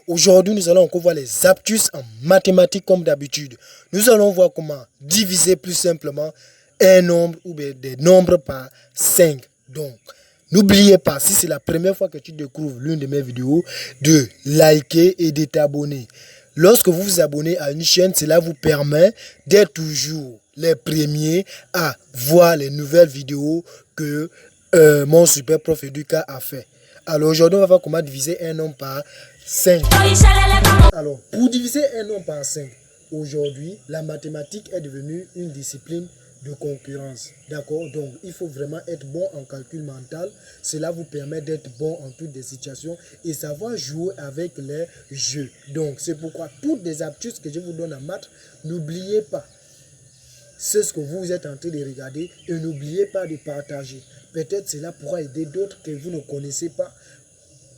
Aujourd'hui, nous allons encore voir les astuces en mathématiques comme d'habitude. Nous allons voir comment diviser plus simplement un nombre ou bien des nombres par 5. Donc, n'oubliez pas, si c'est la première fois que tu découvres l'une de mes vidéos, de liker et de t'abonner. Lorsque vous vous abonnez à une chaîne, cela vous permet d'être toujours les premiers à voir les nouvelles vidéos que mon super prof Educa a fait. Alors aujourd'hui, on va voir comment diviser un nombre par 5. Alors, pour diviser un nombre par 5, aujourd'hui, la mathématique est devenue une discipline de concurrence. D'accord? Donc, il faut vraiment être bon en calcul mental. Cela vous permet d'être bon en toutes les situations et savoir jouer avec les jeux. Donc, c'est pourquoi toutes les astuces que je vous donne en maths, n'oubliez pas. C'est ce que vous êtes en train de regarder et n'oubliez pas de partager. Peut-être cela pourra aider d'autres que vous ne connaissez pas.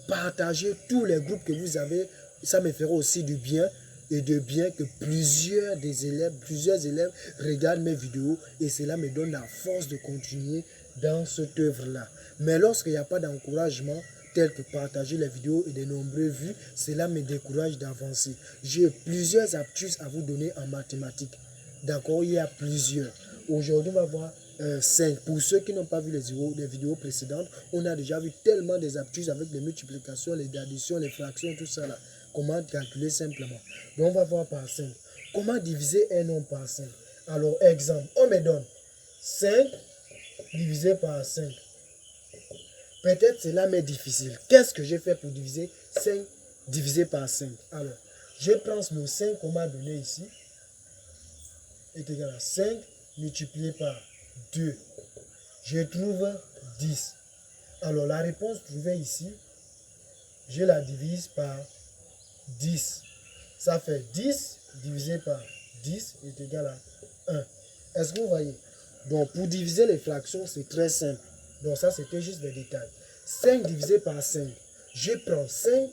Partagez tous les groupes que vous avez. Ça me fera aussi du bien et de bien que plusieurs élèves regardent mes vidéos et cela me donne la force de continuer dans cette œuvre-là. Mais lorsqu'il n'y a pas d'encouragement, tel que partager les vidéos et de nombreuses vues, cela me décourage d'avancer. J'ai plusieurs astuces à vous donner en mathématiques. D'accord, il y a plusieurs. Aujourd'hui, on va voir 5. Pour ceux qui n'ont pas vu les vidéos précédentes, on a déjà vu tellement des astuces avec les multiplications, les additions, les fractions, tout ça là. Comment calculer simplement. Donc, on va voir par 5. Comment diviser un nombre par 5? Alors, exemple, on me donne 5 divisé par 5. Peut-être cela m'est difficile. Qu'est-ce que j'ai fait pour diviser 5 divisé par 5? Alors, je prends le 5 qu'on m'a donné ici. Est égal à 5 multiplié par 2. Je trouve 10. Alors, la réponse trouvée ici, je la divise par 10. Ça fait 10 divisé par 10 est égal à 1. Est-ce que vous voyez? Donc, pour diviser les fractions, c'est très simple. Donc, ça, c'était juste des détails. 5 divisé par 5. Je prends 5,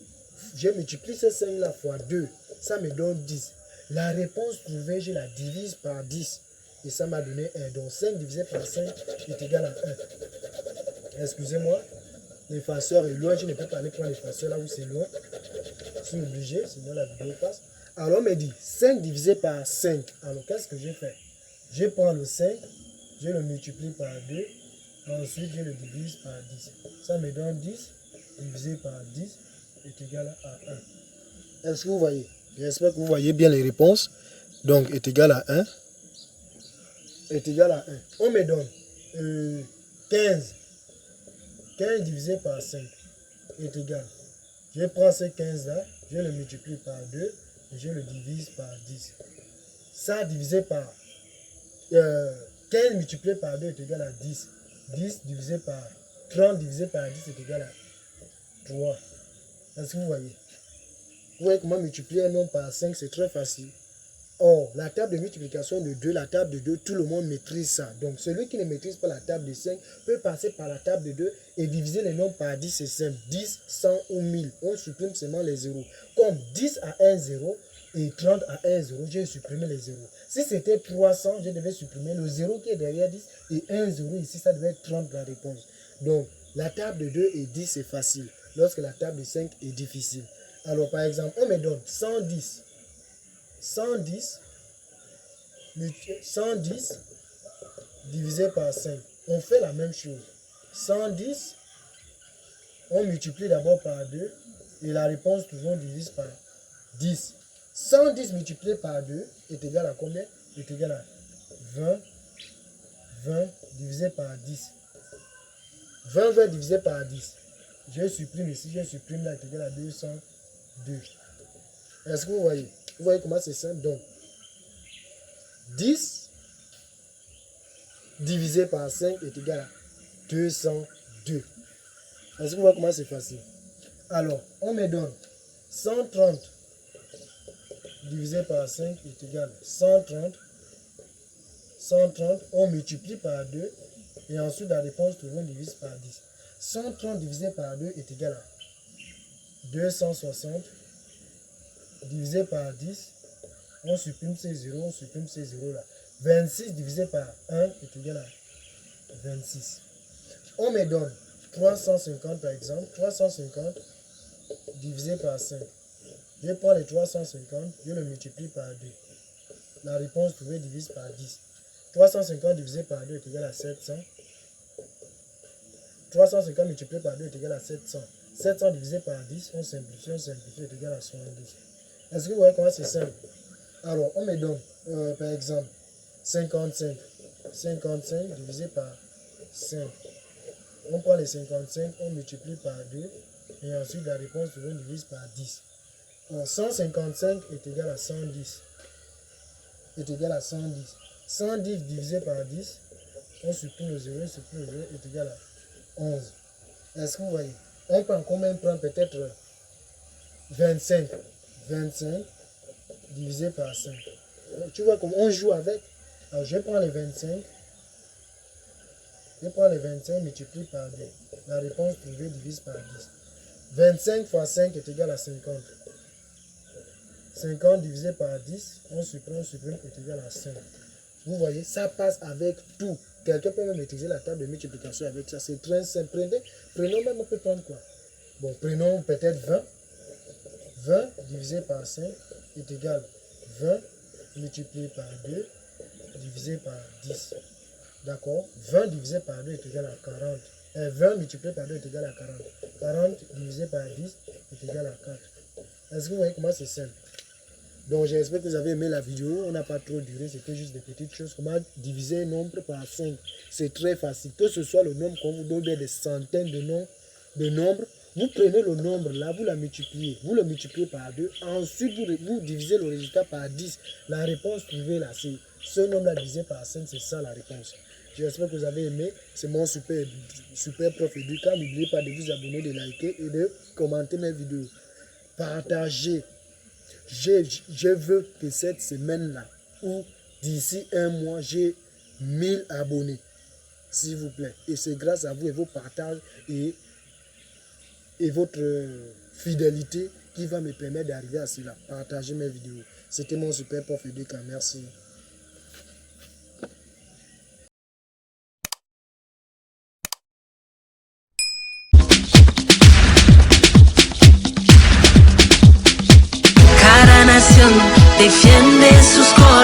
je multiplie ce 5-là fois 2. Ça me donne 10. La réponse trouvée, je la divise par 10. Et ça m'a donné 1. Donc 5 divisé par 5 est égal à 1. Excusez-moi, l'effaceur est loin. Je ne peux pas aller prendre l'effaceur là où c'est loin. Je suis obligé, sinon la vidéo passe. Alors on me dit 5 divisé par 5. Alors qu'est-ce que j'ai fait? Je prends le 5, je le multiplie par 2. Ensuite, je le divise par 10. Ça me donne 10 divisé par 10 est égal à 1. Est-ce que vous voyez? J'espère que vous voyez bien les réponses. Donc, est égal à 1. Est égal à 1. On me donne 15. 15 divisé par 5 est égal. Je prends ce 15 là, je le multiplie par 2 et je le divise par 10. Ça divisé par 15 multiplié par 2 est égal à 10. 10 divisé par 30 divisé par 10 est égal à 3. Est-ce que vous voyez? Vous voyez comment multiplier un nombre par 5, c'est très facile. Or, la table de multiplication de 2, la table de 2, tout le monde maîtrise ça. Donc, celui qui ne maîtrise pas la table de 5 peut passer par la table de 2 et diviser les nombres par 10, c'est simple. 10, 100 ou 1000. On supprime seulement les zéros. Comme 10 à 1 0 et 30 à 1 0, j'ai supprimé les zéros. Si c'était 300, je devais supprimer le 0 qui est derrière 10 et 1 0 ici, ça devait être 30 la réponse. Donc, la table de 2 et 10, c'est facile. Lorsque la table de 5 est difficile. Alors, par exemple, on me donne 110. 110 divisé par 5. On fait la même chose. 110, on multiplie d'abord par 2 et la réponse toujours divise par 10. 110 multiplié par 2 est égal à combien? Est égal à 20. 20 divisé par 10. 20 divisé par 10. Je supprime ici, je supprime là, est égal à 202. Est-ce que vous voyez? Vous voyez comment c'est simple? Donc, 10 divisé par 5 est égal à 202. Est-ce que vous voyez comment c'est facile? Alors, on me donne 130 divisé par 5 est égal à 130. 130, on multiplie par 2 et ensuite la réponse toujours divise par 10. 130 divisé par 2 est égal à 260 divisé par 10. On supprime ces 0, on supprime ces 0 là. 26 divisé par 1 est égal à 26. On me donne 350 par exemple. 350 divisé par 5 Je prends les 350, je le multiplie par 2. La réponse trouvée divise par 10. 350 divisé par 2 est égal à 700. 350 multiplié par 2 est égal à 700. 700 divisé par 10, on simplifie est égal à 70. Est-ce que vous voyez comment c'est simple? Alors, on me donne, par exemple, 55. 55 divisé par 5. On prend les 55, on multiplie par 2, et ensuite la réponse trouvée divise par 10. Alors, 155 est égal à 110. Est égal à 110. 110 divisé par 10, on supprime le 0, est égal à 11. Est-ce que vous voyez? On prend combien? On prend peut-être 25. 25 divisé par 5. Tu vois comment on joue avec? Alors je prends les 25. Je prends les 25 multiplié par 2. La réponse trouvée divise par 10. 25 fois 5 est égal à 50. 50 divisé par 10, on supprime est égal à 5. Vous voyez, ça passe avec tout. Quelqu'un peut même utiliser la table de multiplication avec ça. C'est très simple. Prenons même, on peut prendre quoi? Bon, prenons peut-être 20. 20 divisé par 5 est égal à 20 multiplié par 2 divisé par 10. D'accord? 20 divisé par 2 est égal à 40. 20 multiplié par 2 est égal à 40. 40 divisé par 10 est égal à 4. Est-ce que vous voyez comment c'est simple? Donc j'espère que vous avez aimé la vidéo. On n'a pas trop duré, c'était juste des petites choses. Comment diviser un nombre par 5. C'est très facile. Que ce soit le nombre qu'on vous donne, des centaines de nombres. Vous prenez le nombre là, vous la multipliez. Vous le multipliez par 2. Ensuite, vous divisez le résultat par 10. La réponse trouvée là, c'est ce nombre-là divisé par 5. C'est ça la réponse. J'espère que vous avez aimé. C'est mon super prof Educa. N'oubliez pas de vous abonner, de liker et de commenter mes vidéos. Partagez. Je veux que cette semaine-là, ou d'ici un mois, j'ai 1000 abonnés. S'il vous plaît. Et c'est grâce à vous et vos partages et votre fidélité qui va me permettre d'arriver à cela. Partagez mes vidéos. C'était mon super prof Educa. Merci. Cada nación defiende sus cosas.